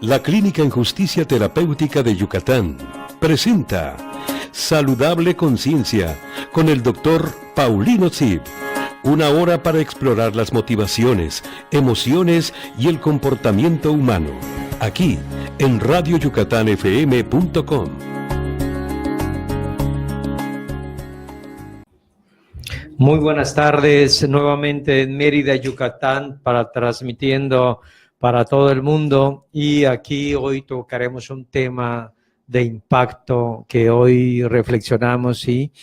La Clínica en Justicia Terapéutica de Yucatán presenta Saludable Conciencia con el Dr. Paulino Zip. Una hora para explorar las motivaciones, emociones y el comportamiento humano. Aquí, en radioyucatanfm.com. Muy buenas tardes, nuevamente en Mérida, Yucatán, transmitiendo para todo el mundo. Y aquí hoy tocaremos un tema de impacto que hoy reflexionamos y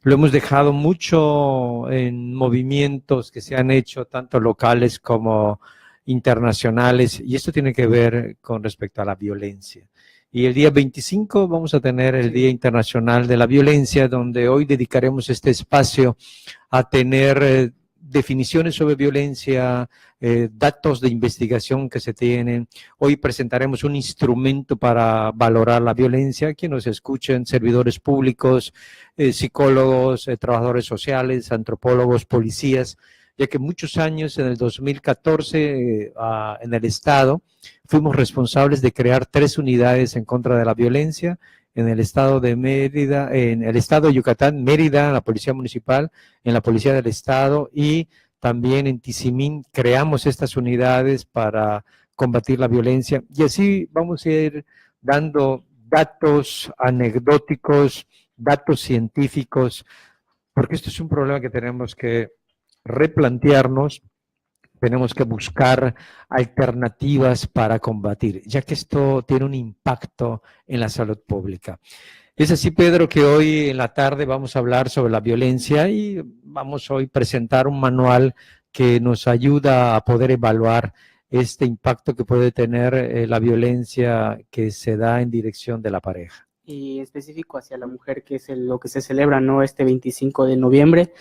lo hemos dejado mucho en movimientos que se han hecho tanto locales como internacionales, y esto tiene que ver con respecto a la violencia. Y el día 25 vamos a tener el Día Internacional de la Violencia, donde hoy dedicaremos este espacio a tener definiciones sobre violencia, datos de investigación que se tienen. Hoy presentaremos un instrumento para valorar la violencia. Quienes nos escuchen, servidores públicos, psicólogos, trabajadores sociales, antropólogos, policías, ya que muchos años, en el 2014, en el Estado, fuimos responsables de crear 3 unidades en contra de la violencia, en el Estado de Mérida, en el Estado de Yucatán, Mérida, en la Policía Municipal, en la Policía del Estado, y también en Tizimín creamos estas unidades para combatir la violencia. Y así vamos a ir dando datos anecdóticos, datos científicos, porque esto es un problema que tenemos que replantearnos, tenemos que buscar alternativas para combatir, ya que esto tiene un impacto en la salud pública. Es así, Pedro, que hoy en la tarde vamos a hablar sobre la violencia y vamos hoy a presentar un manual que nos ayuda a poder evaluar este impacto que puede tener la violencia que se da en dirección de la pareja. Y específico hacia la mujer, que es lo que se celebra, ¿no? Este 25 de noviembre,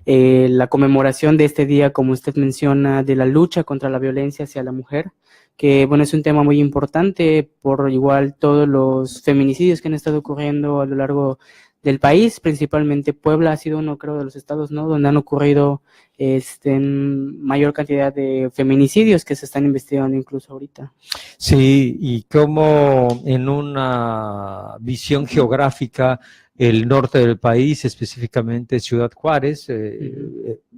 la conmemoración de este día, como usted menciona, de la lucha contra la violencia hacia la mujer, que bueno, es un tema muy importante por igual todos los feminicidios que han estado ocurriendo a lo largo del país, principalmente Puebla ha sido uno, creo, de los estados, ¿no?, donde han ocurrido en mayor cantidad de feminicidios que se están investigando incluso ahorita. Sí, y como en una visión geográfica, el norte del país, específicamente Ciudad Juárez,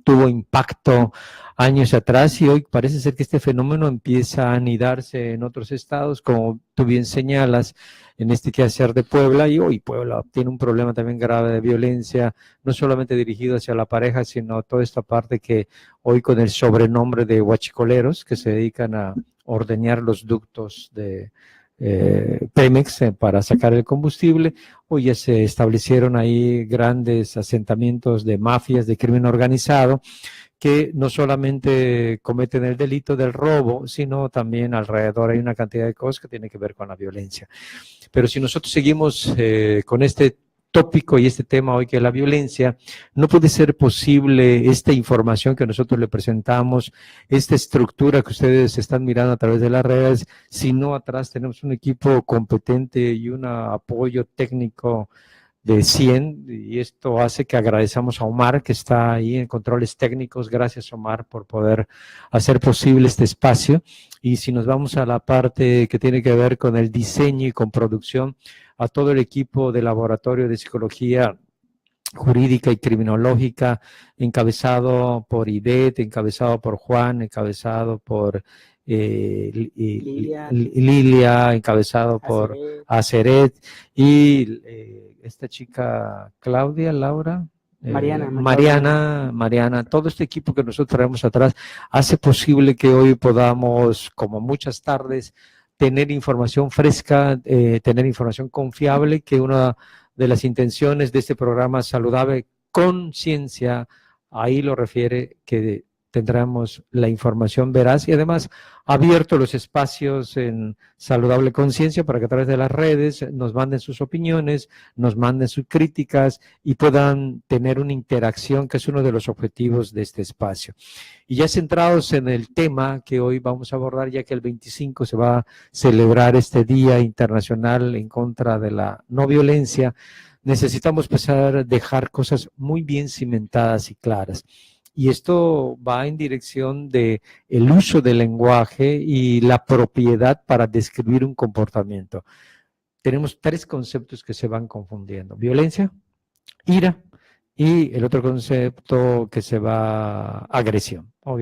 tuvo impacto años atrás, y hoy parece ser que este fenómeno empieza a anidarse en otros estados, como tú bien señalas, en este quehacer de Puebla, y hoy Puebla tiene un problema también grave de violencia, no solamente dirigido hacia la pareja, sino toda esta parte que hoy con el sobrenombre de huachicoleros, que se dedican a ordeñar los ductos de Pemex para sacar el combustible. Hoy ya se establecieron ahí grandes asentamientos de mafias, de crimen organizado, que no solamente cometen el delito del robo, sino también alrededor hay una cantidad de cosas que tienen que ver con la violencia. Pero si nosotros seguimos con este tópico y este tema hoy, que es la violencia, no puede ser posible esta información que nosotros le presentamos, esta estructura que ustedes están mirando a través de las redes, si no atrás tenemos un equipo competente y un apoyo técnico de 100, y esto hace que agradezcamos a Omar, que está ahí en controles técnicos. Gracias, Omar, por poder hacer posible este espacio. Y si nos vamos a la parte que tiene que ver con el diseño y con producción, a todo el equipo de laboratorio de psicología jurídica y criminológica, encabezado por Ivette, encabezado por Juan, encabezado por Lilia, encabezado por Aceret, y esta chica Claudia, Laura, Mariana, todo este equipo que nosotros traemos atrás hace posible que hoy podamos, como muchas tardes, tener información fresca, tener información confiable, que una de las intenciones de este programa Saludable Conciencia, ahí lo refiere, que tendremos la información veraz, y además abierto los espacios en Saludable Conciencia para que a través de las redes nos manden sus opiniones, nos manden sus críticas y puedan tener una interacción, que es uno de los objetivos de este espacio. Y ya centrados en el tema que hoy vamos a abordar, ya que el 25 se va a celebrar este Día Internacional en contra de la no violencia, necesitamos empezar a dejar cosas muy bien cimentadas y claras. Y esto va en dirección de el uso del lenguaje y la propiedad para describir un comportamiento. Tenemos 3 conceptos que se van confundiendo: violencia, ira y el otro concepto que se va agresión, ¿ok?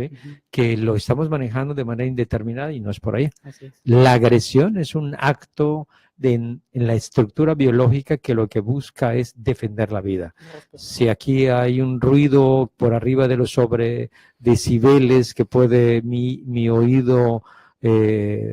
Que lo estamos manejando de manera indeterminada y no es por ahí. Así es. La agresión es un acto en la estructura biológica que lo que busca es defender la vida. Si aquí hay un ruido por arriba de los sobredecibeles que puede mi oído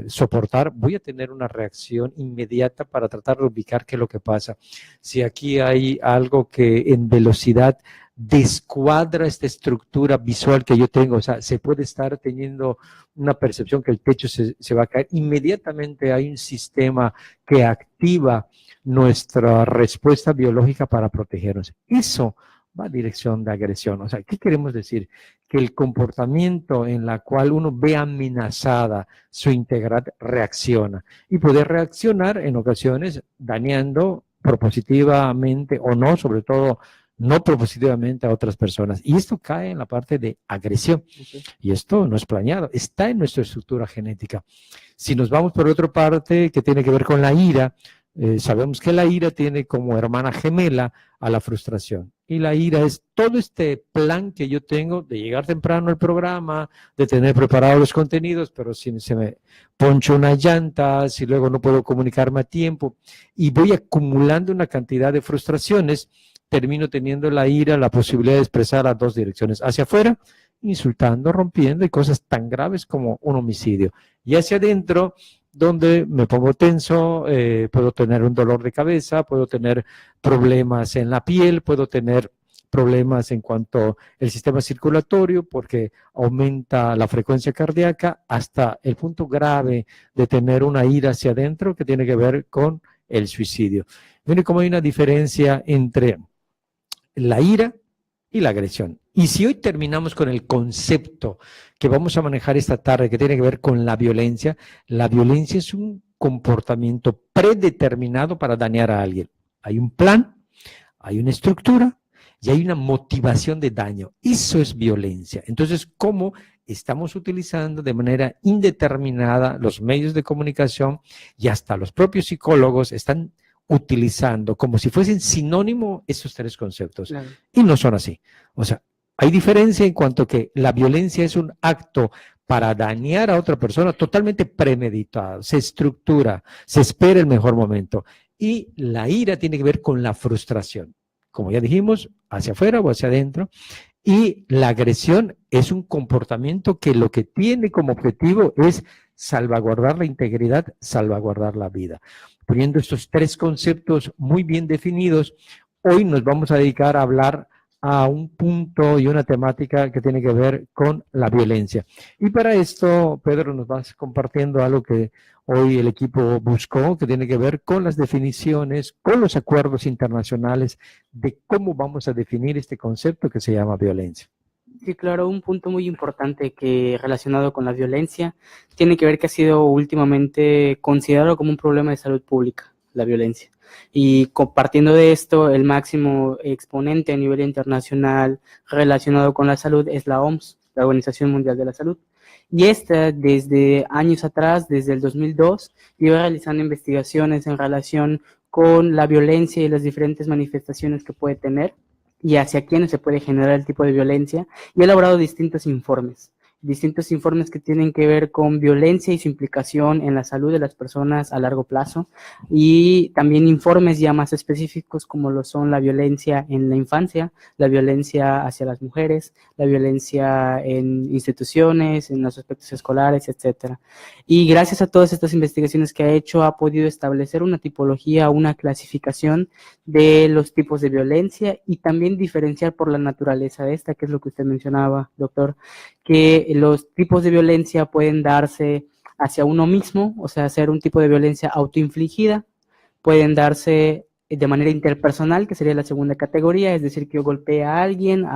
soportar, voy a tener una reacción inmediata para tratar de ubicar qué es lo que pasa. Si aquí hay algo que en velocidad descuadra esta estructura visual que yo tengo, o sea, se puede estar teniendo una percepción que el techo se va a caer, inmediatamente hay un sistema que activa nuestra respuesta biológica para protegernos. Eso va a dirección de agresión. O sea, ¿qué queremos decir? Que el comportamiento en la cual uno ve amenazada su integridad reacciona. Y puede reaccionar en ocasiones dañando propositivamente o no, sobre todo no propositivamente a otras personas. Y esto cae en la parte de agresión. Y esto no es planeado, está en nuestra estructura genética. Si nos vamos por otra parte que tiene que ver con la ira, sabemos que la ira tiene como hermana gemela a la frustración. Y la ira es todo este plan que yo tengo de llegar temprano al programa, de tener preparados los contenidos, pero si se me poncha una llanta, si luego no puedo comunicarme a tiempo, y voy acumulando una cantidad de frustraciones, termino teniendo la ira, la posibilidad de expresar a 2 direcciones, hacia afuera, insultando, rompiendo, y cosas tan graves como un homicidio. Y hacia adentro, donde me pongo tenso, puedo tener un dolor de cabeza, puedo tener problemas en la piel, puedo tener problemas en cuanto al sistema circulatorio, porque aumenta la frecuencia cardíaca, hasta el punto grave de tener una ira hacia adentro que tiene que ver con el suicidio. Miren cómo hay una diferencia entre la ira y la agresión. Y si hoy terminamos con el concepto que vamos a manejar esta tarde, que tiene que ver con la violencia es un comportamiento predeterminado para dañar a alguien. Hay un plan, hay una estructura y hay una motivación de daño. Eso es violencia. Entonces, ¿cómo estamos utilizando de manera indeterminada los medios de comunicación y hasta los propios psicólogos están utilizando como si fuesen sinónimo esos 3 conceptos? Claro. Y no son así. O sea, hay diferencia en cuanto que la violencia es un acto para dañar a otra persona totalmente premeditado, se estructura, se espera el mejor momento. Y la ira tiene que ver con la frustración, como ya dijimos, hacia afuera o hacia adentro. Y la agresión es un comportamiento que lo que tiene como objetivo es salvaguardar la integridad, salvaguardar la vida. Poniendo estos 3 conceptos muy bien definidos, hoy nos vamos a dedicar a hablar a un punto y una temática que tiene que ver con la violencia. Y para esto, Pedro, nos vas compartiendo algo que hoy el equipo buscó, que tiene que ver con las definiciones, con los acuerdos internacionales de cómo vamos a definir este concepto que se llama violencia. Sí, claro, un punto muy importante que relacionado con la violencia tiene que ver que ha sido últimamente considerado como un problema de salud pública, la violencia. Y compartiendo de esto, el máximo exponente a nivel internacional relacionado con la salud es la OMS, la Organización Mundial de la Salud. Y esta, desde años atrás, desde el 2002, lleva realizando investigaciones en relación con la violencia y las diferentes manifestaciones que puede tener y hacia quiénes se puede generar el tipo de violencia, y ha elaborado distintos informes que tienen que ver con violencia y su implicación en la salud de las personas a largo plazo, y también informes ya más específicos como lo son la violencia en la infancia, la violencia hacia las mujeres, la violencia en instituciones, en los aspectos escolares, etcétera. Y gracias a todas estas investigaciones que ha hecho, ha podido establecer una tipología, una clasificación de los tipos de violencia y también diferenciar por la naturaleza de esta, que es lo que usted mencionaba, doctor, que los tipos de violencia pueden darse hacia uno mismo, o sea, ser un tipo de violencia autoinfligida, pueden darse de manera interpersonal, que sería la segunda categoría, es decir, que yo golpee a alguien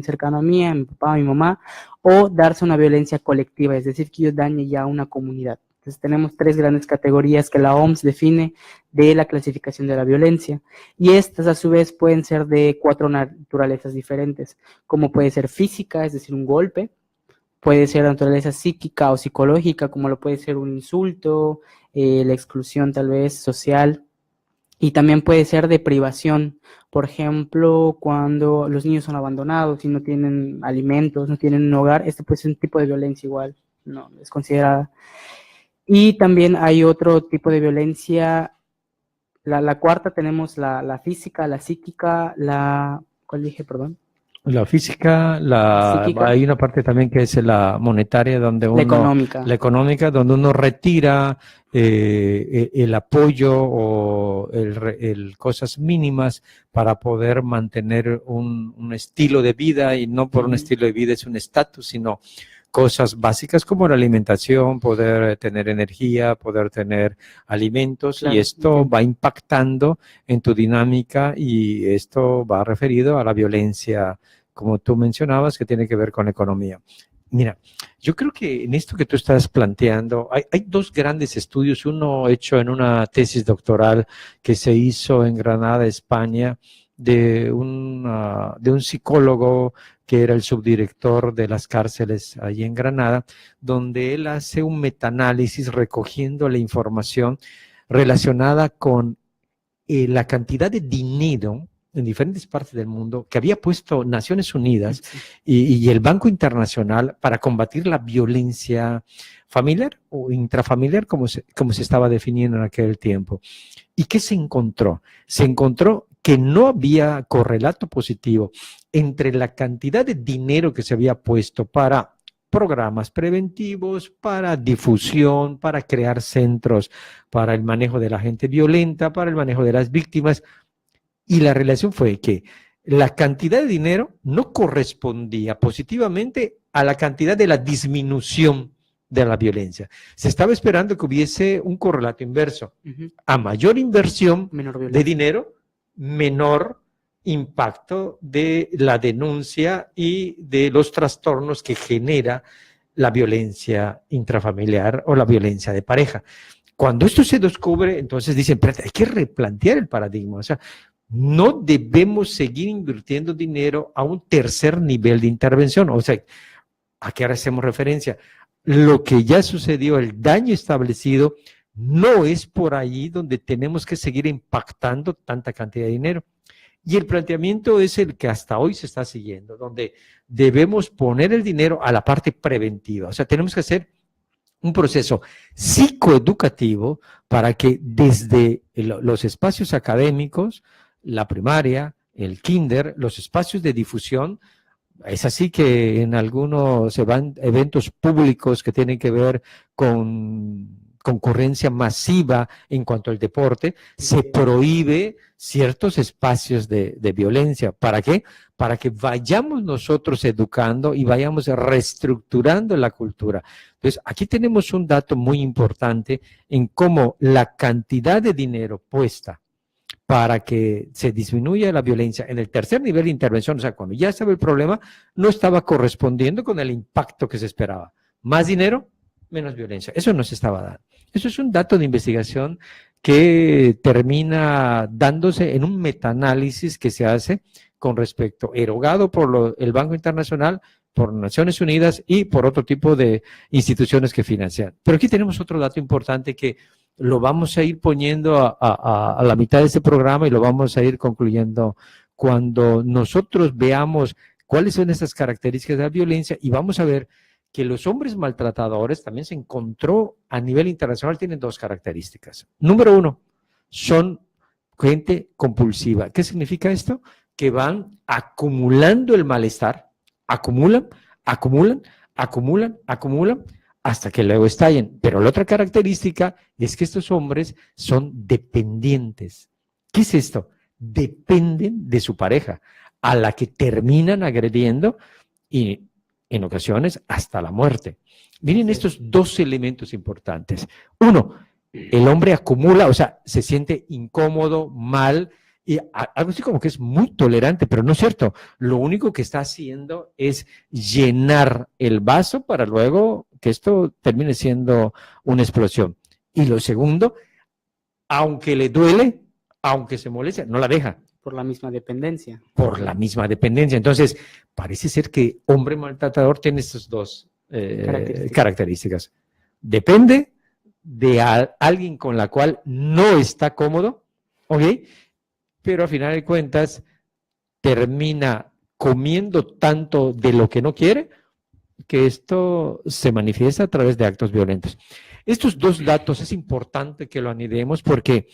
cercano a mí, a mi papá, a mi mamá, o darse una violencia colectiva, es decir, que yo dañe ya a una comunidad, Entonces tenemos 3 grandes categorías que la OMS define de la clasificación de la violencia, y estas a su vez pueden ser de 4 naturalezas diferentes, como puede ser física, es decir, un golpe, puede ser de naturaleza psíquica o psicológica, como lo puede ser un insulto, la exclusión tal vez social, y también puede ser de privación, por ejemplo, cuando los niños son abandonados y no tienen alimentos, no tienen un hogar, este puede ser un tipo de violencia igual, no es considerada. Y también hay otro tipo de violencia, la cuarta tenemos la física, la psíquica, ¿cuál dije, perdón? La física, Psíquica. hay una parte también que es la monetaria, donde La uno, económica. la económica, donde uno retira el apoyo o cosas mínimas para poder mantener un estilo de vida, y no por un estilo de vida es un estatus, sino cosas básicas como la alimentación, poder tener energía, poder tener alimentos, Claro, y esto entiendo. va impactando en tu dinámica, y esto va referido a la violencia, como tú mencionabas, que tiene que ver con la economía. Mira, yo creo que en esto que tú estás planteando, hay 2 grandes estudios, uno hecho en una tesis doctoral que se hizo en Granada, España, de un psicólogo que era el subdirector de las cárceles allí en Granada, donde él hace un metaanálisis recogiendo la información relacionada con la cantidad de dinero en diferentes partes del mundo que había puesto Naciones Unidas y el Banco Internacional para combatir la violencia familiar o intrafamiliar, como se estaba definiendo en aquel tiempo. ¿Y qué se encontró? Se encontró que no había correlato positivo entre la cantidad de dinero que se había puesto para programas preventivos, para difusión, para crear centros para el manejo de la gente violenta, para el manejo de las víctimas. Y la relación fue que la cantidad de dinero no correspondía positivamente a la cantidad de la disminución de la violencia. Se estaba esperando que hubiese un correlato inverso. A mayor inversión de dinero, menor impacto de la denuncia y de los trastornos que genera la violencia intrafamiliar o la violencia de pareja. Cuando esto se descubre, entonces dicen, pero hay que replantear el paradigma. O sea, no debemos seguir invirtiendo dinero a un tercer nivel de intervención. O sea, ¿a qué ahora hacemos referencia? Lo que ya sucedió, el daño establecido, no es por ahí donde tenemos que seguir impactando tanta cantidad de dinero. Y el planteamiento es el que hasta hoy se está siguiendo, donde debemos poner el dinero a la parte preventiva. O sea, tenemos que hacer un proceso psicoeducativo para que desde los espacios académicos, la primaria, el kinder, los espacios de difusión, es así que en algunos eventos públicos que tienen que ver con concurrencia masiva en cuanto al deporte, se prohíbe ciertos espacios de violencia. ¿Para qué? Para que vayamos nosotros educando y vayamos reestructurando la cultura. Entonces, aquí tenemos un dato muy importante en cómo la cantidad de dinero puesta para que se disminuya la violencia en el tercer nivel de intervención, o sea, cuando ya estaba el problema, no estaba correspondiendo con el impacto que se esperaba. Más dinero, menos violencia. Eso no se estaba dando. Eso es un dato de investigación que termina dándose en un metaanálisis que se hace con respecto, erogado por el Banco Internacional, por Naciones Unidas y por otro tipo de instituciones que financian. Pero aquí tenemos otro dato importante que lo vamos a ir poniendo a la mitad de este programa y lo vamos a ir concluyendo cuando nosotros veamos cuáles son esas características de la violencia, y vamos a ver que los hombres maltratadores también se encontró a nivel internacional, tienen 2 características. Número 1, son gente compulsiva. ¿Qué significa esto? Que van acumulando el malestar, acumulan, hasta que luego estallen. Pero la otra característica es que estos hombres son dependientes. ¿Qué es esto? Dependen de su pareja, a la que terminan agrediendo y en ocasiones hasta la muerte. Miren estos 2 elementos importantes. 1, el hombre acumula, o sea, se siente incómodo, mal, y algo así como que es muy tolerante, pero no es cierto. Lo único que está haciendo es llenar el vaso para luego que esto termine siendo una explosión. Y lo segundo, aunque le duele, aunque se molesta, no la deja. Por la misma dependencia. Por la misma dependencia. Entonces, parece ser que hombre maltratador tiene estas dos características. Depende de alguien con la cual no está cómodo, ¿ok? Pero al final de cuentas termina comiendo tanto de lo que no quiere que esto se manifiesta a través de actos violentos. Estos dos datos es importante que lo anidemos porque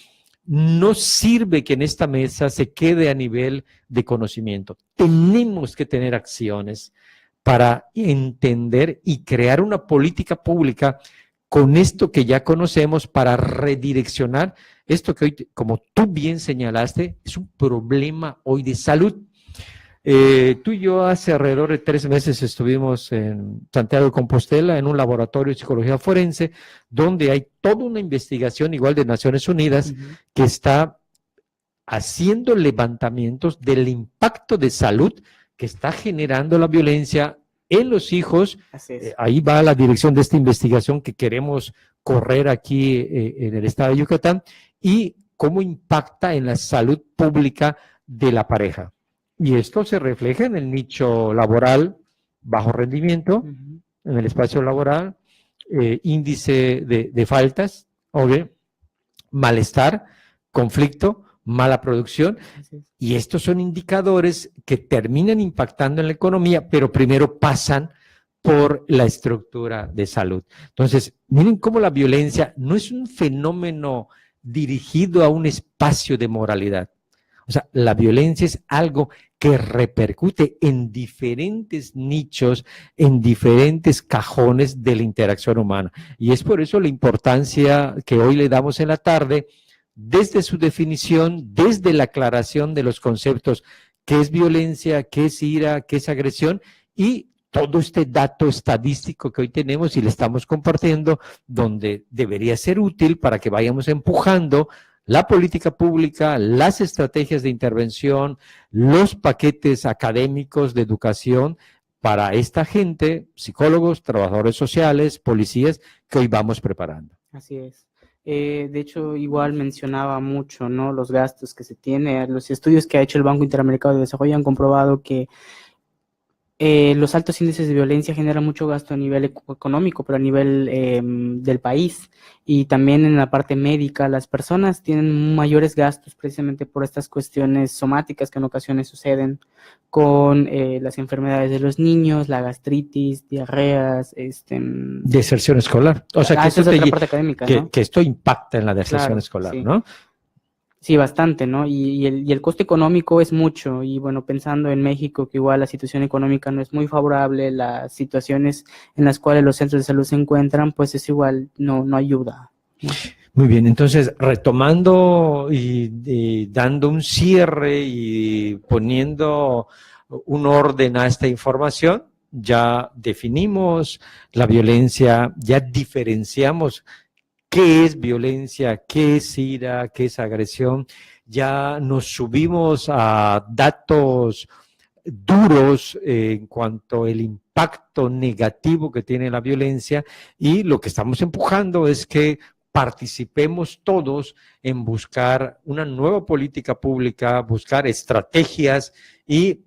no sirve que en esta mesa se quede a nivel de conocimiento. Tenemos que tener acciones para entender y crear una política pública con esto que ya conocemos para redireccionar esto que hoy, como tú bien señalaste, es un problema hoy de salud. Tú y yo hace alrededor de 3 meses estuvimos en Santiago de Compostela en un laboratorio de psicología forense donde hay toda una investigación igual de Naciones Unidas que está haciendo levantamientos del impacto de salud que está generando la violencia en los hijos. Ahí va la dirección de esta investigación que queremos correr aquí en el estado de Yucatán y cómo impacta en la salud pública de la pareja. Y esto se refleja en el nicho laboral, bajo rendimiento, en el espacio laboral, índice de faltas, malestar, conflicto, mala producción. Y estos son indicadores que terminan impactando en la economía, pero primero pasan por la estructura de salud. Entonces, miren cómo la violencia no es un fenómeno dirigido a un espacio de moralidad. O sea, la violencia es algo que repercute en diferentes nichos, en diferentes cajones de la interacción humana. Y es por eso la importancia que hoy le damos en la tarde, desde su definición, desde la aclaración de los conceptos, qué es violencia, qué es ira, qué es agresión, y todo este dato estadístico que hoy tenemos y le estamos compartiendo, donde debería ser útil para que vayamos empujando la política pública, las estrategias de intervención, los paquetes académicos de educación para esta gente, psicólogos, trabajadores sociales, policías, que hoy vamos preparando. Así es. De hecho, igual mencionaba mucho, ¿no?, los gastos que se tiene. Los estudios que ha hecho el Banco Interamericano de Desarrollo han comprobado que los altos índices de violencia generan mucho gasto a nivel económico, pero a nivel del país, y también en la parte médica. Las personas tienen mayores gastos precisamente por estas cuestiones somáticas que en ocasiones suceden con las enfermedades de los niños, la gastritis, diarreas, deserción escolar. O sea, que esto es otra parte académica, ¿no? Que esto impacta en la deserción escolar, sí. ¿no? Sí, bastante, ¿no? Y el costo económico es mucho. Y bueno, pensando en México, que igual la situación económica no es muy favorable, las situaciones en las cuales los centros de salud se encuentran, pues es igual, no ayuda, ¿no? Muy bien, entonces retomando y dando un cierre y poniendo un orden a esta información, ya definimos la violencia, ya diferenciamos qué es violencia, qué es ira, qué es agresión. Ya nos subimos a datos duros en cuanto al impacto negativo que tiene la violencia, y lo que estamos empujando es que participemos todos en buscar una nueva política pública, buscar estrategias, y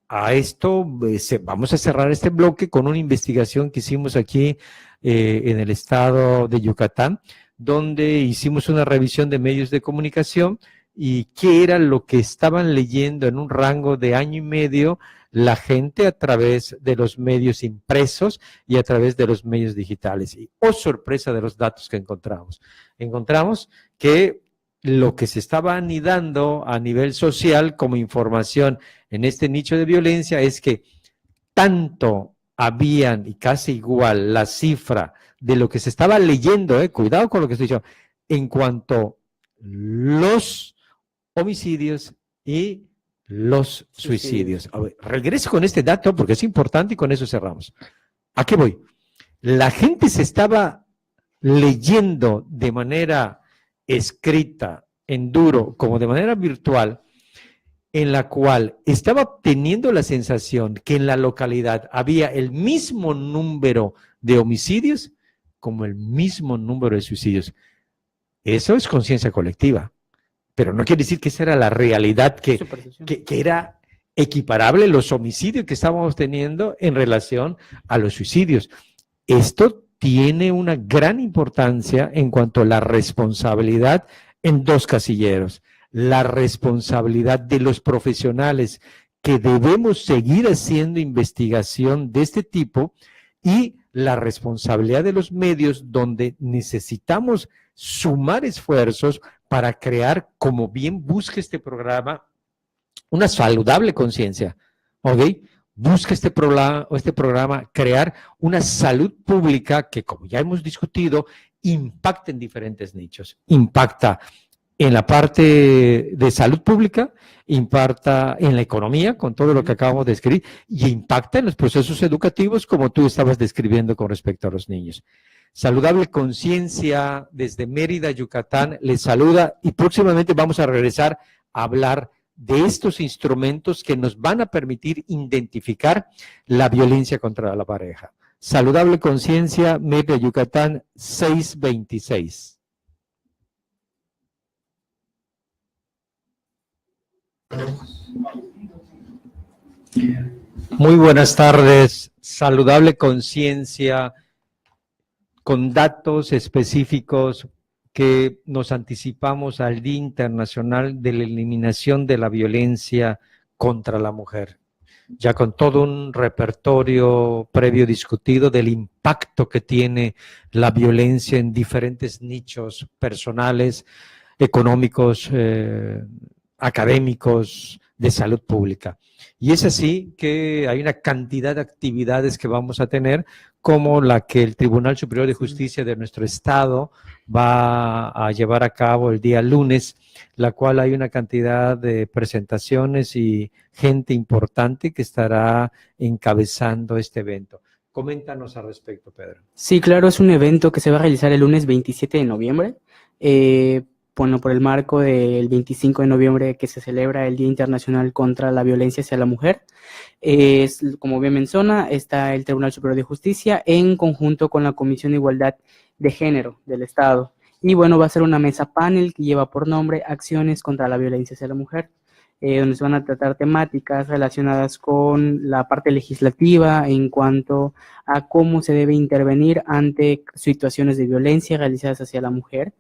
a esto vamos a cerrar este bloque con una investigación que hicimos aquí en el estado de Yucatán, donde hicimos una revisión de medios de comunicación y qué era lo que estaban leyendo en un rango de 1 año y medio la gente a través de los medios impresos y a través de los medios digitales. Y oh, sorpresa de los datos que encontramos. Encontramos que lo que se estaba anidando a nivel social como información en este nicho de violencia es que tanto habían, y casi igual, la cifra de lo que se estaba leyendo, cuidado con lo que estoy diciendo, en cuanto los homicidios y los suicidios. A ver, regreso con este dato porque es importante y con eso cerramos. ¿A qué voy? La gente se estaba leyendo de manera escrita, en duro, como de manera virtual, en la cual estaba teniendo la sensación que en la localidad había el mismo número de homicidios como el mismo número de suicidios. Eso es conciencia colectiva, pero no quiere decir que esa era la realidad, que era equiparable los homicidios que estábamos teniendo en relación a los suicidios. Esto tiene una gran importancia en cuanto a la responsabilidad en dos casilleros. La responsabilidad de los profesionales que debemos seguir haciendo investigación de este tipo y la responsabilidad de los medios donde necesitamos sumar esfuerzos para crear, como bien busca este programa, una saludable conciencia, ¿ok? Busca este programa crear una salud pública que, como ya hemos discutido, impacta en diferentes nichos. Impacta en la parte de salud pública, impacta en la economía, con todo lo que acabamos de describir, y impacta en los procesos educativos, como tú estabas describiendo con respecto a los niños. Saludable Conciencia desde Mérida, Yucatán, les saluda y próximamente vamos a regresar a hablar de estos instrumentos que nos van a permitir identificar la violencia contra la pareja. Saludable Conciencia, Mérida, Yucatán, 626. Muy buenas tardes, Saludable Conciencia, con datos específicos que nos anticipamos al Día Internacional de la Eliminación de la Violencia contra la Mujer, ya con todo un repertorio previo discutido del impacto que tiene la violencia en diferentes nichos personales, económicos, académicos, de salud pública. Y es así que hay una cantidad de actividades que vamos a tener, como la que el Tribunal Superior de Justicia de nuestro estado va a llevar a cabo el día lunes, la cual hay una cantidad de presentaciones y gente importante que estará encabezando este evento. Coméntanos al respecto, Pedro. Sí, claro, es un evento que se va a realizar el lunes 27 de noviembre. Bueno, por el marco del 25 de noviembre que se celebra el Día Internacional contra la Violencia hacia la Mujer. Como bien menciona, está el Tribunal Superior de Justicia en conjunto con la Comisión de Igualdad de Género del Estado. Y bueno, va a ser una mesa panel que lleva por nombre Acciones contra la Violencia hacia la Mujer, donde se van a tratar temáticas relacionadas con la parte legislativa en cuanto a cómo se debe intervenir ante situaciones de violencia realizadas hacia la mujer.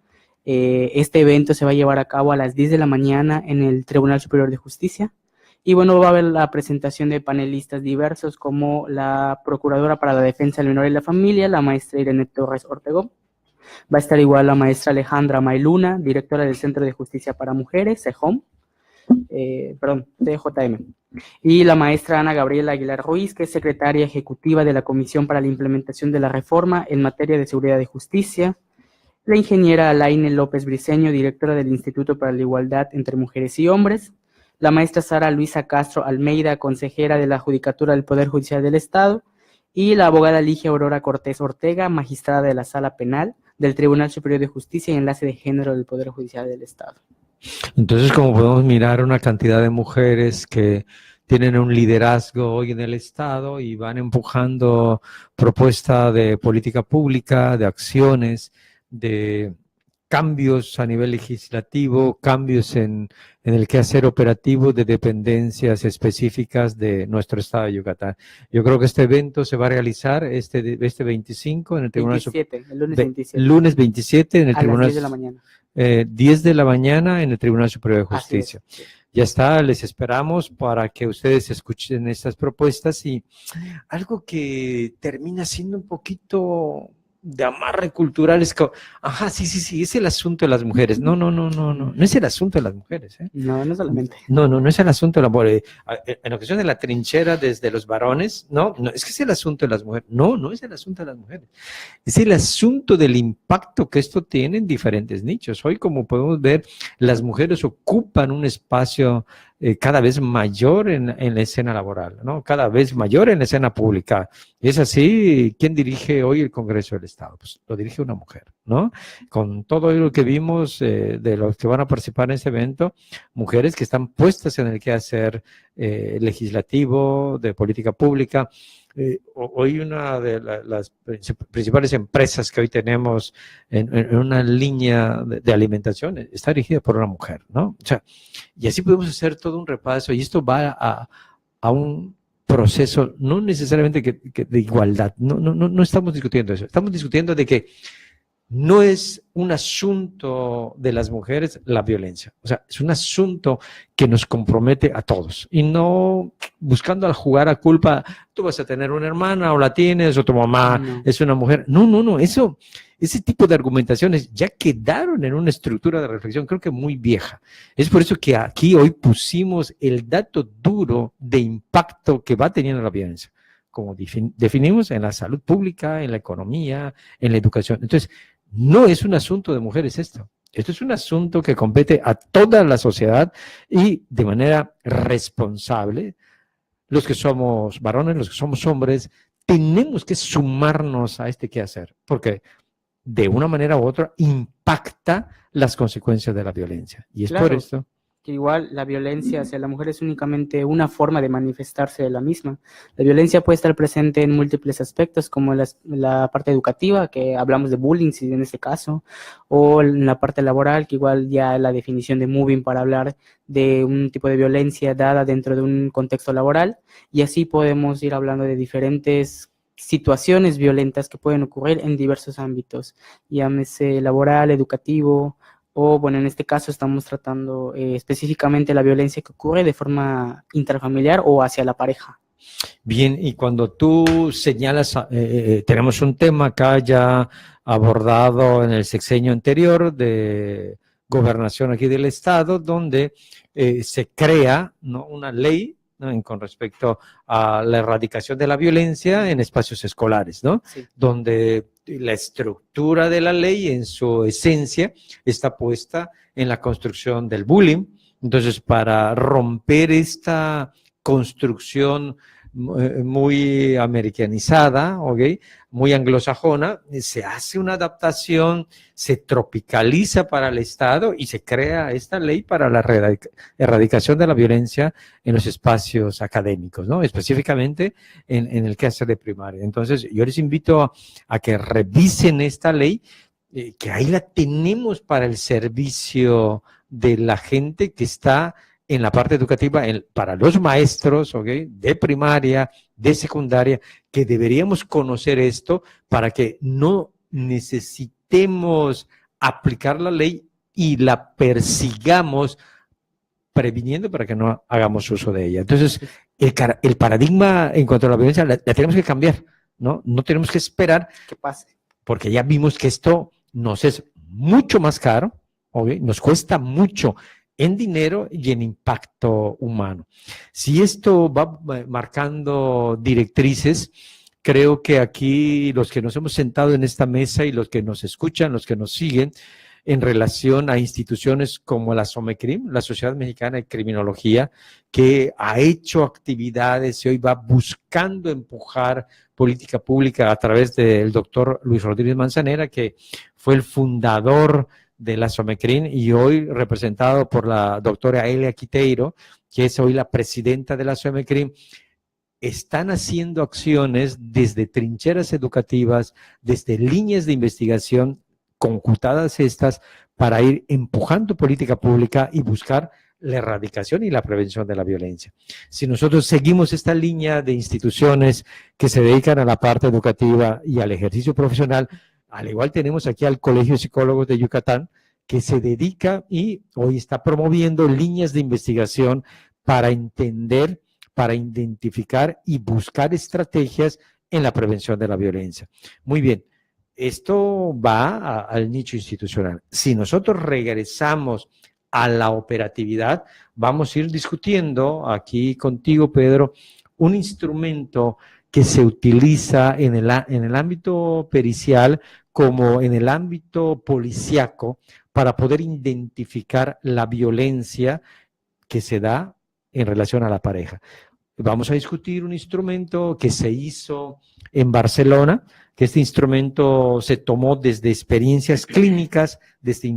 Este evento se va a llevar a cabo a las 10 de la mañana en el Tribunal Superior de Justicia. Y bueno, va a haber la presentación de panelistas diversos como la Procuradora para la Defensa del Menor y la Familia, la maestra Irene Torres Ortegó. Va a estar igual la maestra Alejandra Mailuna, directora del Centro de Justicia para Mujeres, CEJOM, CJM. Y la maestra Ana Gabriela Aguilar Ruiz, que es secretaria ejecutiva de la Comisión para la Implementación de la Reforma en materia de seguridad de justicia. La ingeniera Alaine López Briceño, directora del Instituto para la Igualdad entre Mujeres y Hombres. La maestra Sara Luisa Castro Almeida, consejera de la Judicatura del Poder Judicial del Estado. Y la abogada Ligia Aurora Cortés Ortega, magistrada de la Sala Penal del Tribunal Superior de Justicia y enlace de género del Poder Judicial del Estado. Entonces, como podemos mirar, una cantidad de mujeres que tienen un liderazgo hoy en el Estado y van empujando propuestas de política pública, de acciones, de cambios a nivel legislativo, cambios en el quehacer operativo de dependencias específicas de nuestro estado de Yucatán. Yo creo que este evento se va a realizar este 25 en el Tribunal 27, el lunes 27. Lunes 27 en el Tribunal. A las 10 de la mañana. 10 de la mañana en el Tribunal Superior de Justicia. Ya está, les esperamos para que ustedes escuchen estas propuestas y algo que termina siendo un poquito de amarre cultural es que, ajá, sí, es el asunto de las mujeres. No es el asunto de las mujeres. No solamente. No es el asunto de la mujer. En ocasión de la trinchera desde los varones, no, es que es el asunto de las mujeres. No es el asunto de las mujeres. Es el asunto del impacto que esto tiene en diferentes nichos. Hoy, como podemos ver, las mujeres ocupan un espacio cada vez mayor en la escena laboral, ¿no? Cada vez mayor en la escena pública. Y es así, ¿quién dirige hoy el Congreso del Estado? Pues lo dirige una mujer, ¿no? Con todo lo que vimos de los que van a participar en este evento, mujeres que están puestas en el quehacer legislativo, de política pública, Hoy una de las principales empresas que hoy tenemos en una línea de alimentación está dirigida por una mujer, ¿no? O sea, y así podemos hacer todo un repaso y esto va a un proceso no necesariamente de igualdad, no estamos discutiendo eso, estamos discutiendo de que no es un asunto de las mujeres la violencia, o sea, es un asunto que nos compromete a todos y no buscando jugar a culpa, tú vas a tener una hermana o la tienes o tu mamá es una mujer. No, ese tipo de argumentaciones ya quedaron en una estructura de reflexión, creo que muy vieja. Es por eso que aquí hoy pusimos el dato duro de impacto que va teniendo la violencia, como definimos en la salud pública, en la economía, en la educación. Entonces, no es un asunto de mujeres esto. Esto es un asunto que compete a toda la sociedad y de manera responsable, los que somos varones, los que somos hombres, tenemos que sumarnos a este quehacer, porque de una manera u otra impacta las consecuencias de la violencia. Y es Claro, por esto que igual la violencia hacia la mujer es únicamente una forma de manifestarse de la misma. La violencia puede estar presente en múltiples aspectos, como la parte educativa, que hablamos de bullying, si en este caso, o en la parte laboral, que igual ya la definición de moving para hablar de un tipo de violencia dada dentro de un contexto laboral, y así podemos ir hablando de diferentes situaciones violentas que pueden ocurrir en diversos ámbitos, llámese laboral, educativo, o bueno, en este caso estamos tratando específicamente la violencia que ocurre de forma intrafamiliar o hacia la pareja. Bien, y cuando tú señalas, tenemos un tema acá ya abordado en el sexenio anterior de gobernación aquí del Estado, donde se crea, ¿no?, una ley, ¿no?, con respecto a la erradicación de la violencia en espacios escolares, ¿no? Sí. Donde la estructura de la ley en su esencia está puesta en la construcción del bullying. Entonces, para romper esta construcción muy americanizada, ¿okay?, muy anglosajona, se hace una adaptación, se tropicaliza para el Estado y se crea esta ley para la erradicación de la violencia en los espacios académicos, ¿no?, específicamente en el quehacer de primaria. Entonces, yo les invito a que revisen esta ley, que ahí la tenemos para el servicio de la gente que está en la parte educativa, para los maestros, ¿okay?, de primaria, de secundaria, que deberíamos conocer esto para que no necesitemos aplicar la ley y la persigamos previniendo para que no hagamos uso de ella. Entonces, el paradigma en cuanto a la violencia la tenemos que cambiar, ¿no? No tenemos que esperar que pase, porque ya vimos que esto nos es mucho más caro, ¿okay?, nos cuesta mucho en dinero y en impacto humano. Si esto va marcando directrices, creo que aquí los que nos hemos sentado en esta mesa y los que nos escuchan, los que nos siguen, en relación a instituciones como la SOMECRIM, la Sociedad Mexicana de Criminología, que ha hecho actividades y hoy va buscando empujar política pública a través del doctor Luis Rodríguez Manzanera, que fue el fundador de la SOMECRIM y hoy representado por la doctora Elia Quiteiro, que es hoy la presidenta de la SOMECRIM. Están haciendo acciones desde trincheras educativas, desde líneas de investigación, conjuntadas estas, para ir empujando política pública y buscar la erradicación y la prevención de la violencia. Si nosotros seguimos esta línea de instituciones que se dedican a la parte educativa y al ejercicio profesional, al igual tenemos aquí al Colegio de Psicólogos de Yucatán, que se dedica y hoy está promoviendo líneas de investigación para entender, para identificar y buscar estrategias en la prevención de la violencia. Muy bien, esto va al nicho institucional. Si nosotros regresamos a la operatividad, vamos a ir discutiendo aquí contigo, Pedro, un instrumento que se utiliza en el ámbito pericial como en el ámbito policíaco para poder identificar la violencia que se da en relación a la pareja. Vamos a discutir un instrumento que se hizo en Barcelona, que este instrumento se tomó desde experiencias clínicas, desde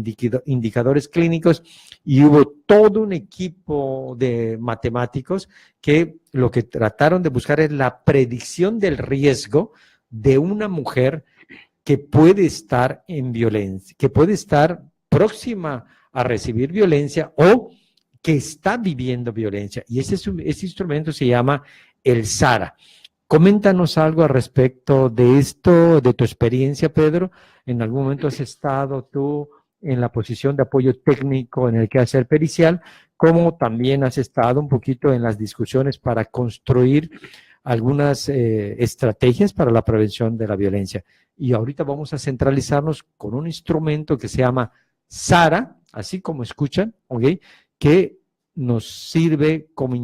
indicadores clínicos, y hubo todo un equipo de matemáticos que lo que trataron de buscar es la predicción del riesgo de una mujer que puede estar en violencia, que puede estar próxima a recibir violencia o que está viviendo violencia. Y ese instrumento se llama el SARA. Coméntanos algo al respecto de esto, de tu experiencia, Pedro. ¿En algún momento has estado tú en la posición de apoyo técnico en el quehacer pericial, como también has estado un poquito en las discusiones para construir algunas estrategias para la prevención de la violencia? Y ahorita vamos a centralizarnos con un instrumento que se llama SARA, así como escuchan, ¿ok?, que nos sirve como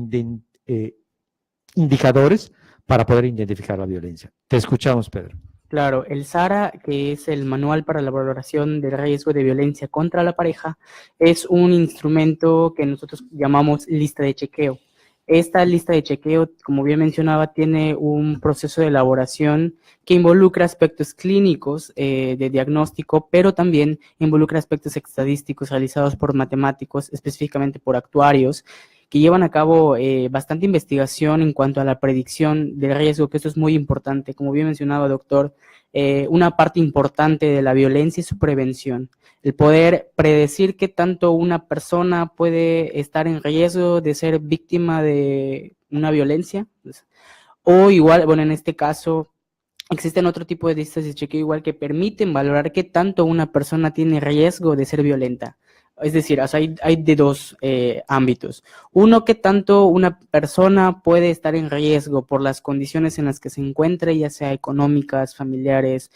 indicadores para poder identificar la violencia. Te escuchamos, Pedro. Claro, el SARA, que es el Manual para la Valoración del Riesgo de Violencia contra la Pareja, es un instrumento que nosotros llamamos lista de chequeo. Esta lista de chequeo, como bien mencionaba, tiene un proceso de elaboración que involucra aspectos clínicos de diagnóstico, pero también involucra aspectos estadísticos realizados por matemáticos, específicamente por actuarios, que llevan a cabo bastante investigación en cuanto a la predicción del riesgo, que esto es muy importante. Como bien mencionaba, doctor, una parte importante de la violencia es su prevención. El poder predecir qué tanto una persona puede estar en riesgo de ser víctima de una violencia, o igual, bueno, en este caso, existen otro tipo de listas de chequeo igual que permiten valorar qué tanto una persona tiene riesgo de ser violenta. Es decir, o sea, hay de dos ámbitos. Uno, qué tanto una persona puede estar en riesgo por las condiciones en las que se encuentre, ya sea económicas, familiares,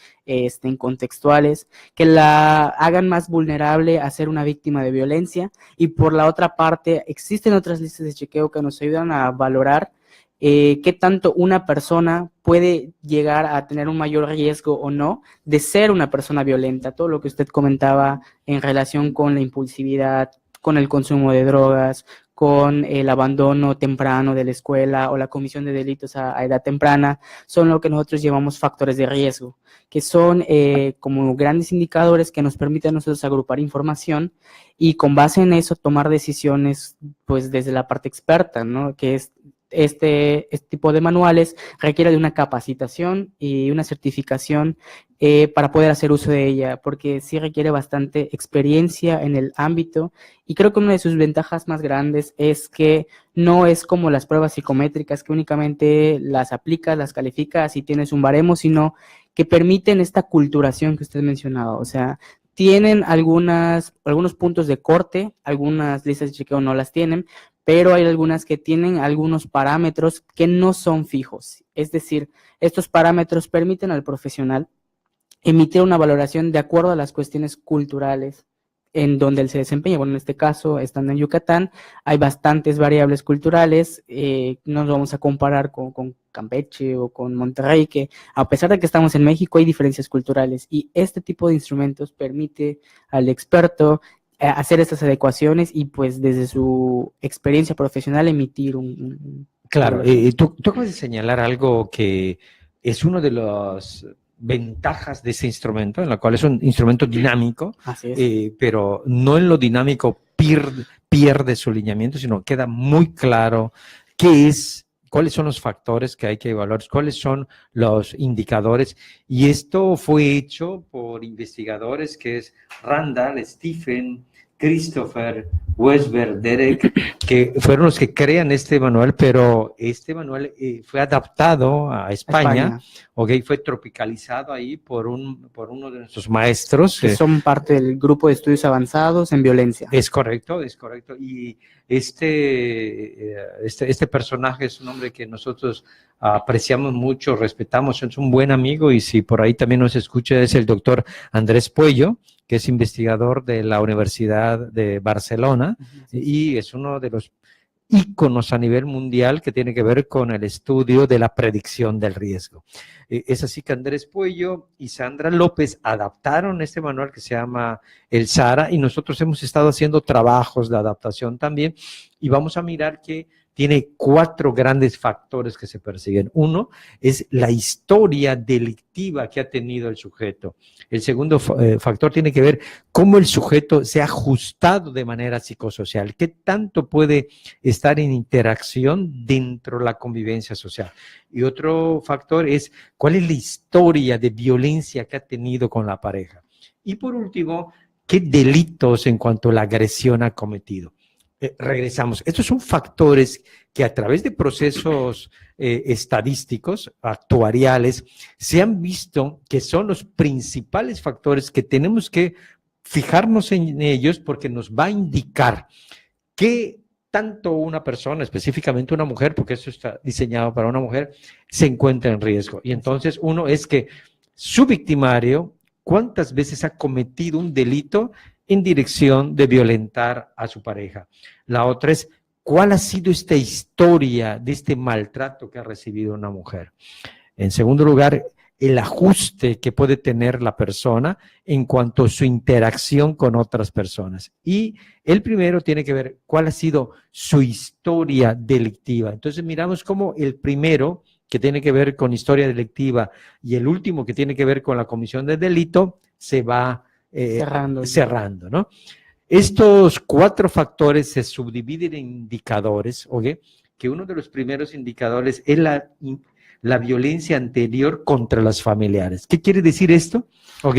contextuales, que la hagan más vulnerable a ser una víctima de violencia. Y por la otra parte, existen otras listas de chequeo que nos ayudan a valorar qué tanto una persona puede llegar a tener un mayor riesgo o no de ser una persona violenta. Todo lo que usted comentaba en relación con la impulsividad, con el consumo de drogas, con el abandono temprano de la escuela o la comisión de delitos a edad temprana, son lo que nosotros llamamos factores de riesgo, que son como grandes indicadores que nos permiten a nosotros agrupar información y con base en eso tomar decisiones pues desde la parte experta, ¿no? Que es este tipo de manuales requiere de una capacitación y una certificación para poder hacer uso de ella, porque sí requiere bastante experiencia en el ámbito, y creo que una de sus ventajas más grandes es que no es como las pruebas psicométricas que únicamente las aplicas, las calificas y tienes un baremo, sino que permiten esta culturación que usted mencionaba. O sea, tienen algunos puntos de corte, algunas listas de chequeo no las tienen, pero hay algunas que tienen algunos parámetros que no son fijos. Es decir, estos parámetros permiten al profesional emitir una valoración de acuerdo a las cuestiones culturales en donde él se desempeña. Bueno, en este caso, estando en Yucatán, hay bastantes variables culturales. No nos vamos a comparar con Campeche o con Monterrey, que a pesar de que estamos en México, hay diferencias culturales. Y este tipo de instrumentos permite al experto hacer estas adecuaciones y pues desde su experiencia profesional emitir un Claro, tú acabas de señalar algo que es uno de las ventajas de ese instrumento, en la cual es un instrumento dinámico, Así es. pero no en lo dinámico pierde su lineamiento, sino queda muy claro cuáles son los factores que hay que evaluar, cuáles son los indicadores, y esto fue hecho por investigadores que es Randall, Stephen, Christopher, Westberg, Derek, que fueron los que crean este manual, pero este manual fue adaptado a España. Okay, fue tropicalizado ahí por uno de nuestros maestros. Que son parte del grupo de estudios avanzados en violencia. Es correcto. Y este personaje es un hombre que nosotros apreciamos mucho, respetamos, es un buen amigo, y si por ahí también nos escucha, es el doctor Andrés Puello, que es investigador de la Universidad de Barcelona, y es uno de los íconos a nivel mundial que tiene que ver con el estudio de la predicción del riesgo. Es así que Andrés Puello y Sandra López adaptaron este manual que se llama el SARA, y nosotros hemos estado haciendo trabajos de adaptación también, y vamos a mirar que tiene 4 grandes factores que se persiguen. Uno es la historia delictiva que ha tenido el sujeto. El segundo factor tiene que ver cómo el sujeto se ha ajustado de manera psicosocial, qué tanto puede estar en interacción dentro de la convivencia social. Y otro factor es cuál es la historia de violencia que ha tenido con la pareja. Y por último, qué delitos en cuanto a la agresión ha cometido. Regresamos. Estos son factores que a través de procesos estadísticos, actuariales, se han visto que son los principales factores que tenemos que fijarnos en ellos porque nos va a indicar qué tanto una persona, específicamente una mujer, porque eso está diseñado para una mujer, se encuentra en riesgo. Y entonces uno es que su victimario, ¿cuántas veces ha cometido un delito en dirección de violentar a su pareja? La otra es, ¿cuál ha sido esta historia de este maltrato que ha recibido una mujer? En segundo lugar, el ajuste que puede tener la persona en cuanto a su interacción con otras personas. Y el primero tiene que ver cuál ha sido su historia delictiva. Entonces miramos cómo el primero, que tiene que ver con historia delictiva, y el último, que tiene que ver con la comisión de delito, se va cerrando, ¿no? Estos 4 factores se subdividen en indicadores, ¿ok? Que uno de los primeros indicadores es la violencia anterior contra los familiares. ¿Qué quiere decir esto? ¿Ok?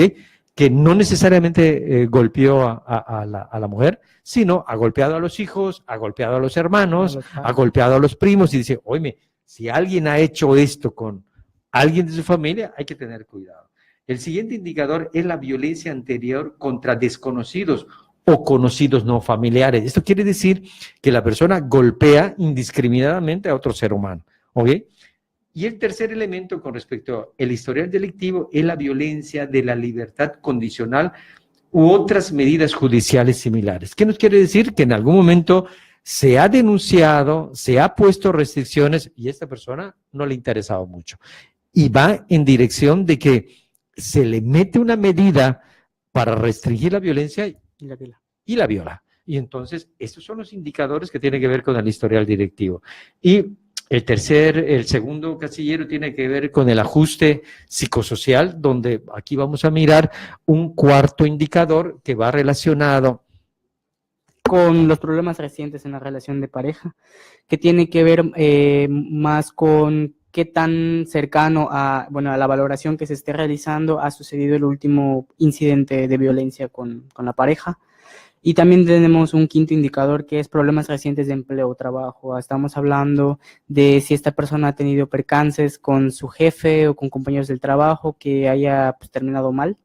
Que no necesariamente golpeó a la mujer, sino ha golpeado a los hijos, ha golpeado a los hermanos, ha golpeado a los primos, y dice, oye, si alguien ha hecho esto con alguien de su familia, hay que tener cuidado. El siguiente indicador es la violencia anterior contra desconocidos o conocidos no familiares. Esto quiere decir que la persona golpea indiscriminadamente a otro ser humano, ¿ok? Y el tercer elemento con respecto al historial delictivo es la violencia de la libertad condicional u otras medidas judiciales similares. ¿Qué nos quiere decir? Que en algún momento se ha denunciado, se ha puesto restricciones y a esta persona no le ha interesado mucho. Y va en dirección de que se le mete una medida para restringir la violencia y la viola. Y entonces, estos son los indicadores que tienen que ver con el historial directivo. Y el segundo casillero tiene que ver con el ajuste psicosocial, donde aquí vamos a mirar un cuarto indicador que va relacionado con los problemas recientes en la relación de pareja, que tiene que ver más con qué tan cercano a la valoración que se esté realizando ha sucedido el último incidente de violencia con la pareja. Y también tenemos un quinto indicador que es problemas recientes de empleo o trabajo. Estamos hablando de si esta persona ha tenido percances con su jefe o con compañeros del trabajo que haya terminado mal.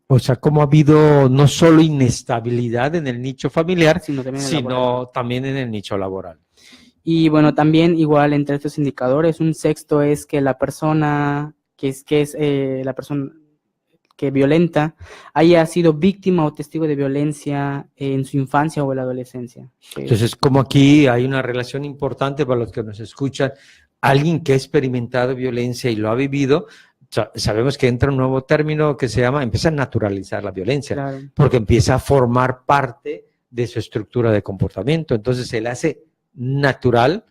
O sea, como ha habido no solo inestabilidad en el nicho familiar, sino también en el nicho laboral. Y bueno, también igual entre estos indicadores, un sexto es que la persona la persona que violenta haya sido víctima o testigo de violencia en su infancia o en la adolescencia. Entonces, como aquí hay una relación importante para los que nos escuchan, alguien que ha experimentado violencia y lo ha vivido, sabemos que entra un nuevo término que se llama, empieza a naturalizar la violencia, claro, porque empieza a formar parte de su estructura de comportamiento. Entonces se le hace natural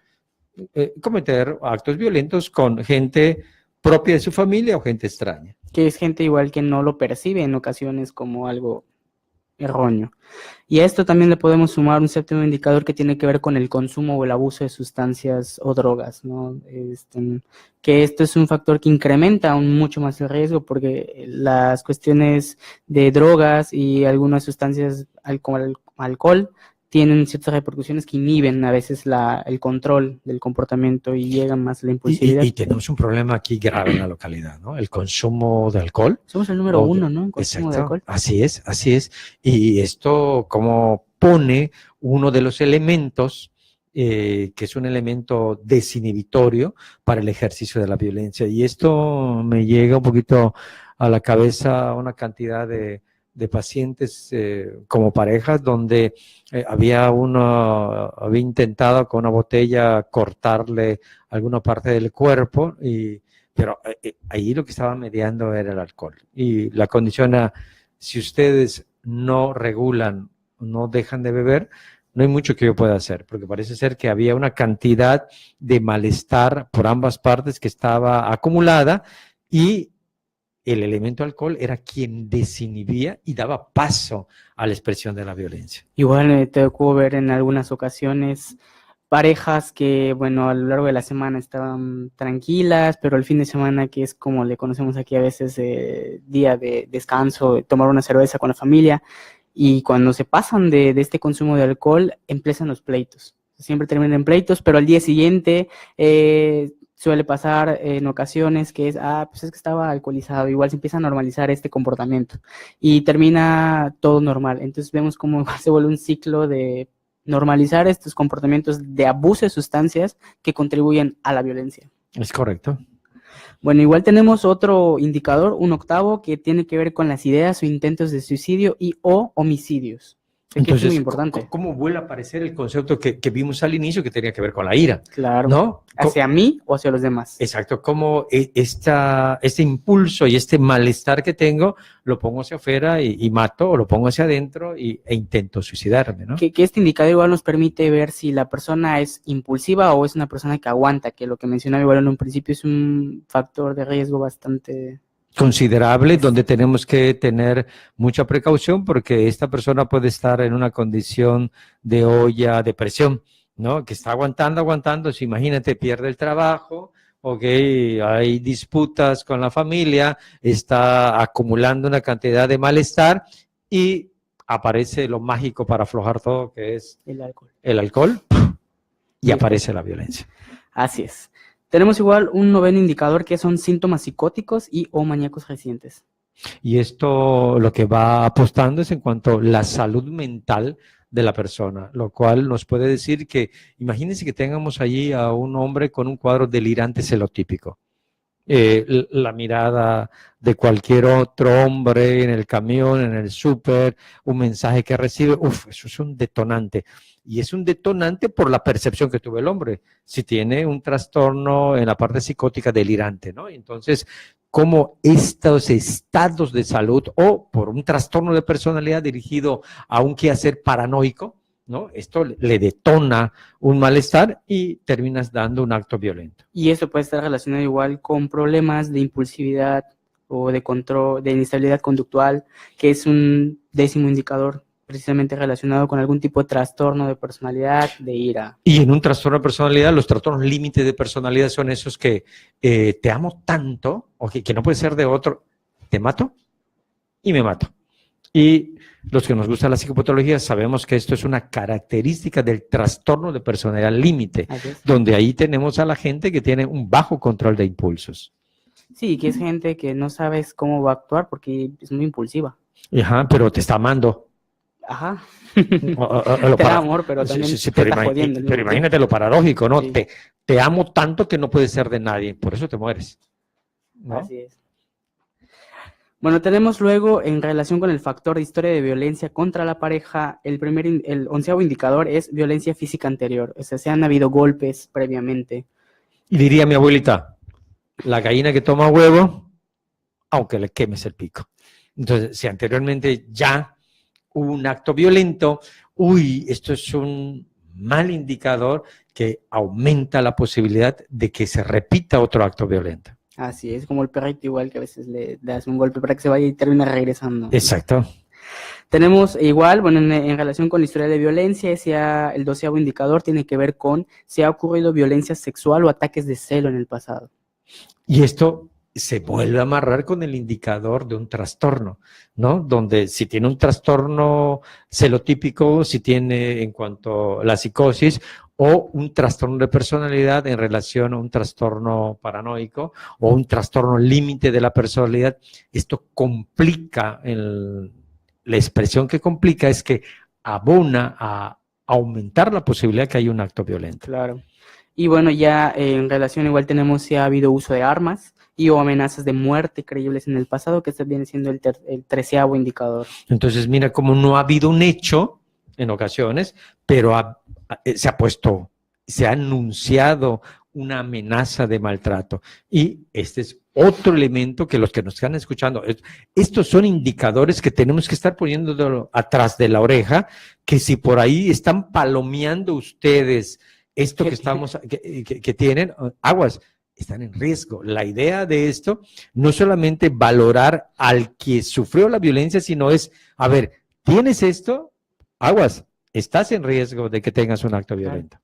cometer actos violentos con gente propia de su familia o gente extraña. Que es gente igual que no lo percibe en ocasiones como algo erróneo. Y a esto también le podemos sumar un séptimo indicador que tiene que ver con el consumo o el abuso de sustancias o drogas, ¿no? Que esto es un factor que incrementa aún mucho más el riesgo porque las cuestiones de drogas y algunas sustancias como el alcohol tienen ciertas repercusiones que inhiben a veces el control del comportamiento y llegan más a la impulsividad. Y tenemos un problema aquí grave en la localidad, ¿no? El consumo de alcohol. Somos el número 1, ¿no? En consumo de alcohol. Así es, así es. Y esto como pone uno de los elementos que es un elemento desinhibitorio para el ejercicio de la violencia. Y esto me llega un poquito a la cabeza una cantidad de pacientes como parejas donde había intentado con una botella cortarle alguna parte del cuerpo, pero ahí lo que estaba mediando era el alcohol. Y la condición era, si ustedes no regulan, no dejan de beber, no hay mucho que yo pueda hacer, porque parece ser que había una cantidad de malestar por ambas partes que estaba acumulada y el elemento alcohol era quien desinhibía y daba paso a la expresión de la violencia. Igual me tocó ver en algunas ocasiones parejas que, bueno, a lo largo de la semana estaban tranquilas, pero el fin de semana, que es como le conocemos aquí a veces, día de descanso, tomar una cerveza con la familia, y cuando se pasan de este consumo de alcohol, empiezan los pleitos. Siempre terminan en pleitos, pero al día siguiente suele pasar en ocasiones que pues es que estaba alcoholizado, igual se empieza a normalizar este comportamiento y termina todo normal. Entonces vemos cómo se vuelve un ciclo de normalizar estos comportamientos de abuso de sustancias que contribuyen a la violencia. Es correcto. Bueno, igual tenemos otro indicador, un octavo, que tiene que ver con las ideas o intentos de suicidio y o homicidios. Entonces, es muy importante. ¿cómo vuelve a aparecer el concepto que vimos al inicio que tenía que ver con la ira? Claro. ¿No? ¿Hacia mí o hacia los demás? Exacto, como este impulso y este malestar que tengo lo pongo hacia afuera y mato, o lo pongo hacia adentro e intento suicidarme, ¿no? Que este indicador igual nos permite ver si la persona es impulsiva o es una persona que aguanta, que lo que mencionaba igual en un principio es un factor de riesgo bastante considerable, donde tenemos que tener mucha precaución porque esta persona puede estar en una condición de olla de presión, ¿no? Que está aguantando, si imagínate, pierde el trabajo, ok, hay disputas con la familia, está acumulando una cantidad de malestar y aparece lo mágico para aflojar todo, que es el alcohol. El alcohol y aparece la violencia. Así es. Tenemos igual un noveno indicador que son síntomas psicóticos y o maníacos recientes. Y esto lo que va apostando es en cuanto a la salud mental de la persona, lo cual nos puede decir que, imagínense que tengamos allí a un hombre con un cuadro delirante celotípico. La mirada de cualquier otro hombre en el camión, en el súper, un mensaje que recibe, eso es un detonante. Y es un detonante por la percepción que tuvo el hombre, si tiene un trastorno en la parte psicótica delirante, ¿no? Entonces, como estos estados de salud o por un trastorno de personalidad dirigido a un quehacer paranoico, ¿no? Esto le detona un malestar y terminas dando un acto violento. Y eso puede estar relacionado igual con problemas de impulsividad o de control, de inestabilidad conductual, que es un décimo indicador precisamente relacionado con algún tipo de trastorno de personalidad, de ira. Y en un trastorno de personalidad, los trastornos límites de personalidad son esos que te amo tanto, o que no puede ser de otro, te mato y me mato. Y los que nos gusta la psicopatología sabemos que esto es una característica del trastorno de personalidad límite, donde ahí tenemos a la gente que tiene un bajo control de impulsos. Sí, que es gente que no sabes cómo va a actuar porque es muy impulsiva. Ajá, pero te está amando. Ajá. Te da amor, pero también te está jodiendo. Pero imagínate lo paradójico, ¿no? Sí. Te amo tanto que no puedes ser de nadie, por eso te mueres, ¿no? Así es. Bueno, tenemos luego, en relación con el factor de historia de violencia contra la pareja, el onceavo indicador es violencia física anterior. O sea, se han habido golpes previamente. Y diría mi abuelita, la gallina que toma huevo, aunque le quemes el pico. Entonces, si anteriormente ya hubo un acto violento, esto es un mal indicador que aumenta la posibilidad de que se repita otro acto violento. Así es, como el perrito igual que a veces le das un golpe para que se vaya y termina regresando. Exacto. Tenemos igual, bueno, en relación con la historia de violencia, el 12º indicador tiene que ver con si ha ocurrido violencia sexual o ataques de celo en el pasado. Y esto se vuelve a amarrar con el indicador de un trastorno, ¿no? Donde si tiene un trastorno celotípico, si tiene en cuanto a la psicosis, o un trastorno de personalidad en relación a un trastorno paranoico o un trastorno límite de la personalidad, esto complica, la expresión que complica es que abona a aumentar la posibilidad de que haya un acto violento. Claro. Y bueno, ya en relación igual tenemos si ha habido uso de armas y o amenazas de muerte creíbles en el pasado, que este viene siendo el 13º indicador. Entonces, mira cómo no ha habido un hecho en ocasiones, pero se ha anunciado una amenaza de maltrato. Y este es otro elemento que los que nos están escuchando, estos son indicadores que tenemos que estar poniendo atrás de la oreja, que si por ahí están palomeando ustedes esto que estamos, que tienen, aguas, están en riesgo. La idea de esto no solamente valorar al que sufrió la violencia, sino es, a ver, ¿tienes esto? Aguas, estás en riesgo de que tengas un acto violento.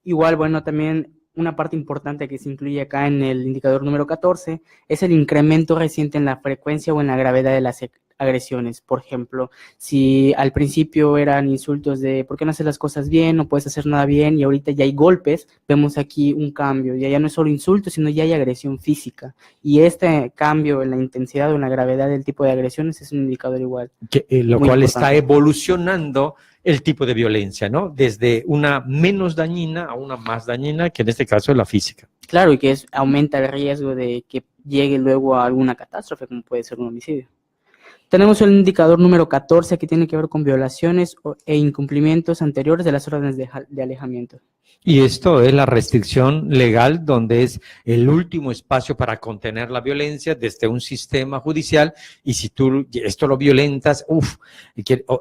Igual, bueno, también una parte importante que se incluye acá en el indicador número 14 es el incremento reciente en la frecuencia o en la gravedad de las agresiones. Por ejemplo, si al principio eran insultos de ¿por qué no haces las cosas bien? No puedes hacer nada bien, y ahorita ya hay golpes, vemos aquí un cambio. Ya no es solo insultos, sino ya hay agresión física. Y este cambio en la intensidad o en la gravedad del tipo de agresiones es un indicador igual. Lo cual importante. está evolucionando el tipo de violencia, ¿no? Desde una menos dañina a una más dañina, que en este caso es la física. Claro, y que aumenta el riesgo de que llegue luego a alguna catástrofe, como puede ser un homicidio. Tenemos el indicador número 14 que tiene que ver con violaciones e incumplimientos anteriores de las órdenes de alejamiento. Y esto es la restricción legal, donde es el último espacio para contener la violencia desde un sistema judicial, y si tú esto lo violentas,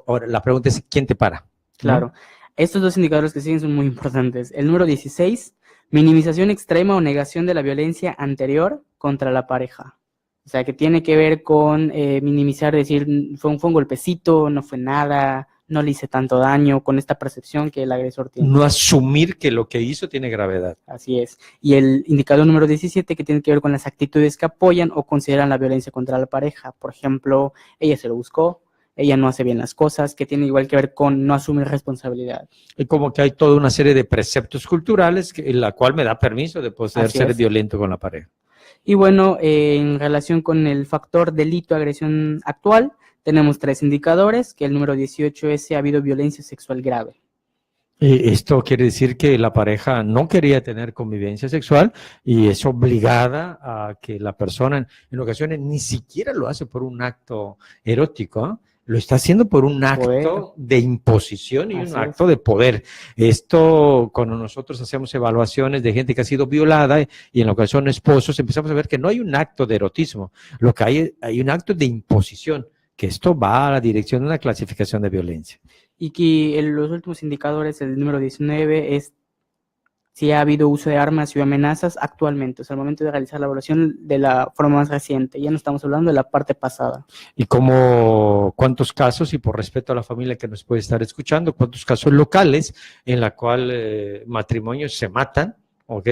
ahora la pregunta es, ¿quién te para? Claro. Estos dos indicadores que siguen son muy importantes. El número 16, minimización extrema o negación de la violencia anterior contra la pareja. O sea, que tiene que ver con minimizar, decir, fue un golpecito, no fue nada, no le hice tanto daño, con esta percepción que el agresor tiene. No asumir que lo que hizo tiene gravedad. Así es. Y el indicador número 17, que tiene que ver con las actitudes que apoyan o consideran la violencia contra la pareja. Por ejemplo, ella se lo buscó, ella no hace bien las cosas, que tiene igual que ver con no asumir responsabilidad. Y como que hay toda una serie de preceptos culturales en la cual me da permiso de poder ser violento con la pareja. Y bueno, en relación con el factor delito-agresión actual, tenemos 3 indicadores, que el número 18 es si ha habido violencia sexual grave. Esto quiere decir que la pareja no quería tener convivencia sexual y es obligada a que la persona en ocasiones ni siquiera lo hace por un acto erótico, ¿eh? Lo está haciendo por un acto de imposición y un acto de poder. Esto, cuando nosotros hacemos evaluaciones de gente que ha sido violada y en ocasión esposos, empezamos a ver que no hay un acto de erotismo, lo que hay un acto de imposición, que esto va a la dirección de una clasificación de violencia. Y que los últimos indicadores, el número 19, es si ha habido uso de armas y amenazas actualmente, o sea, al momento de realizar la evaluación de la forma más reciente. Ya no estamos hablando de la parte pasada. ¿Y cuántos casos, y por respeto a la familia que nos puede estar escuchando, cuántos casos locales en la cual matrimonios se matan? ¿Ok?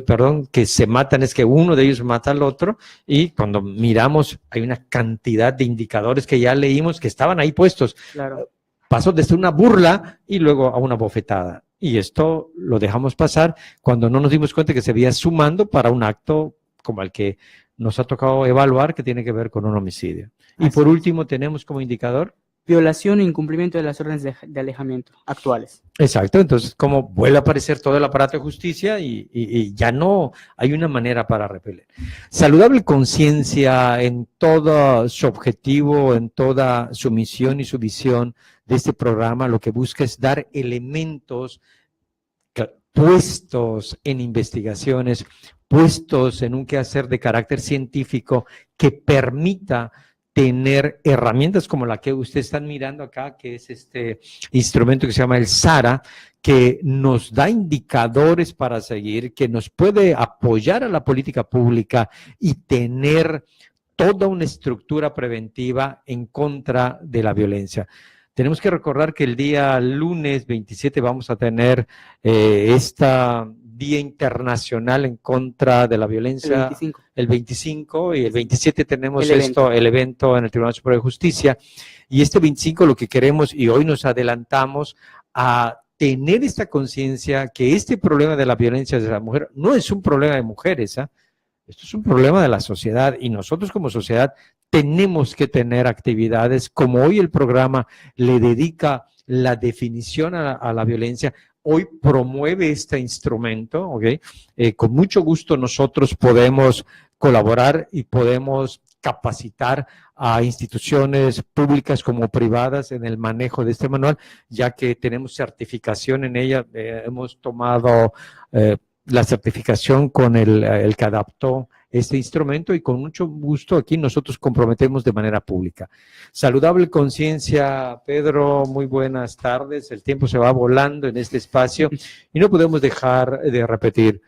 Perdón, que se matan es que uno de ellos mata al otro, y cuando miramos hay una cantidad de indicadores que ya leímos que estaban ahí puestos. Claro. Pasó desde una burla y luego a una bofetada. Y esto lo dejamos pasar cuando no nos dimos cuenta que se veía sumando para un acto como el que nos ha tocado evaluar, que tiene que ver con un homicidio. Y por último tenemos como indicador violación e incumplimiento de las órdenes de alejamiento actuales. Exacto, entonces como vuelve a aparecer todo el aparato de justicia y ya no hay una manera para repeler. Saludable conciencia en todo su objetivo, en toda su misión y su visión de este programa, lo que busca es dar elementos puestos en investigaciones, puestos en un quehacer de carácter científico que permita tener herramientas como la que ustedes están mirando acá, que es este instrumento que se llama el SARA, que nos da indicadores para seguir, que nos puede apoyar a la política pública y tener toda una estructura preventiva en contra de la violencia. Tenemos que recordar que el día lunes 27 vamos a tener Día Internacional en contra de la violencia, el 25, y el 27 tenemos el evento en el Tribunal Superior de Justicia, y este 25 lo que queremos, y hoy nos adelantamos a tener esta conciencia que este problema de la violencia de la mujer no es un problema de mujeres, ¿eh? Esto es un problema de la sociedad, y nosotros como sociedad tenemos que tener actividades como hoy el programa le dedica la definición a la violencia. Hoy promueve este instrumento, ¿ok? Con mucho gusto nosotros podemos colaborar y podemos capacitar a instituciones públicas como privadas en el manejo de este manual, ya que tenemos certificación en ella. Hemos tomado la certificación con el que adaptó este instrumento, y con mucho gusto aquí nosotros comprometemos de manera pública. Saludable Conciencia, Pedro, muy buenas tardes. El tiempo se va volando en este espacio y no podemos dejar de repetir.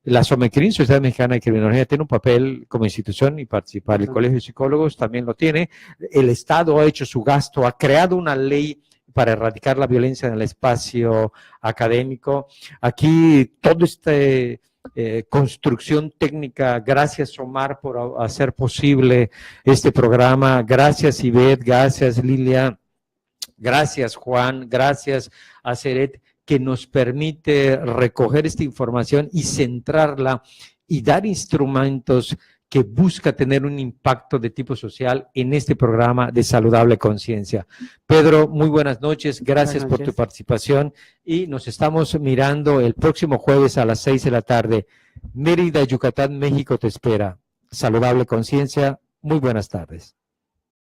La SOMECRIN, Sociedad Mexicana de Criminología, tiene un papel como institución y participar. El Colegio de Psicólogos también lo tiene. El Estado ha hecho su gasto, ha creado una ley para erradicar la violencia en el espacio académico. Aquí todo construcción técnica, gracias Omar por hacer posible este programa, gracias Ivette, gracias Lilia, gracias Juan, gracias a Seret, que nos permite recoger esta información y centrarla y dar instrumentos que busca tener un impacto de tipo social en este programa de Saludable Conciencia. Pedro, muy buenas noches, gracias por tu participación y nos estamos mirando el próximo jueves a las 6 de la tarde. Mérida, Yucatán, México te espera. Saludable Conciencia, muy buenas tardes.